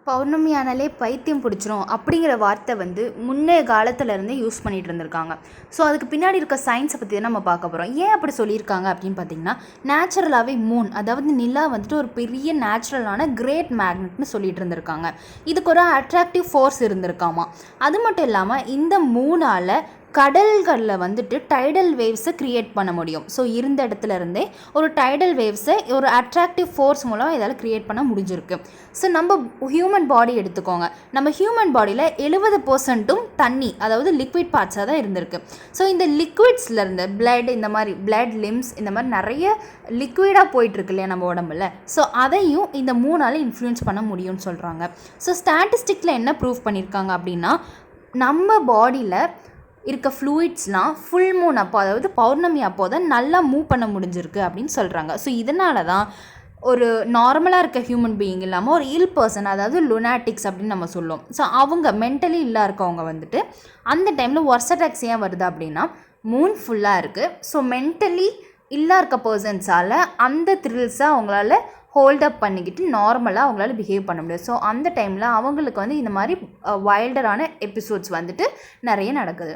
பௌர்ணமி ஆனாலே பைத்தியம் பிடிச்சிரும் அப்படிங்கிற வார்த்தை வந்து முன்னைய காலத்துலேருந்தே யூஸ் பண்ணிகிட்டு இருந்திருக்காங்க. ஸோ அதுக்கு பின்னாடி இருக்க சயின்ஸை பற்றி தான் நம்ம பார்க்க போகிறோம். ஏன் அப்படி சொல்லியிருக்காங்க அப்படின்னு பார்த்தீங்கன்னா, நேச்சுரலாகவே மூன், அதாவது நிலா வந்துட்டு ஒரு பெரிய நேச்சுரலான கிரேட் மேக்னெட்னு சொல்லிட்டு இருந்திருக்காங்க. இதுக்கு ஒரு அட்ராக்டிவ் ஃபோர்ஸ் இருந்திருக்காமா. அது மட்டும் இல்லாமல் இந்த மூணால் கடல்களில் வந்துட்டு டைடல் வேவ்ஸை க்ரியேட் பண்ண முடியும். ஸோ இருந்த இடத்துல இருந்தே ஒரு டைடல் வேவ்ஸை ஒரு அட்ராக்டிவ் ஃபோர்ஸ் மூலம் இதால் க்ரியேட் பண்ண முடிஞ்சிருக்கு. ஸோ நம்ம ஹியூமன் பாடி எடுத்துக்கோங்க. நம்ம ஹியூமன் பாடியில் 70% தண்ணி, அதாவது லிக்விட் பார்ட்ஸாக தான் இருந்திருக்கு. ஸோ இந்த லிக்விட்ஸ்லேருந்து பிளட், இந்த மாதிரி பிளட், லிம்ஸ், இந்த மாதிரி நிறைய லிக்விடாக போயிட்டுருக்கு இல்லையா நம்ம உடம்புல. ஸோ அதையும் இந்த மூணால் இன்ஃப்ளூயன்ஸ் பண்ண முடியும்னு சொல்கிறாங்க. ஸோ ஸ்டாட்டிஸ்டிக்கில் என்ன ப்ரூவ் பண்ணியிருக்காங்க அப்படின்னா, நம்ம பாடியில் இருக்க ஃப்ளூயிட்ஸ்லாம் ஃபுல் மூன் அப்போ, அதாவது பௌர்ணமி அப்போ தான் நல்லா மூவ் பண்ண முடிஞ்சிருக்கு அப்படின்னு சொல்கிறாங்க. ஸோ இதனால தான் ஒரு நார்மலாக இருக்க ஹியூமன் பீயிங் இல்லாமல் ஒரு இல் பர்சன், அதாவது லுனாட்டிக்ஸ் அப்படின்னு நம்ம சொல்லுவோம். ஸோ அவங்க மென்டலி இல்லா இருக்கவங்க வந்துட்டு அந்த டைமில் ஒர்ஸ் அட்டாக்ஸ் ஏன் வருது அப்படின்னா, மூன் ஃபுல்லாக இருக்குது. ஸோ மென்டலி இல்லா இருக்க பர்சன்ஸால் அந்த த்ரில்ஸை அவங்களால ஹோல்டப் பண்ணிக்கிட்டு நார்மலாக அவங்களால பிஹேவ் பண்ண முடியும். ஸோ அந்த டைமில் அவங்களுக்கு வந்து இந்த மாதிரி வைல்டரான எபிசோட்ஸ் வந்துட்டு நிறைய நடக்குது.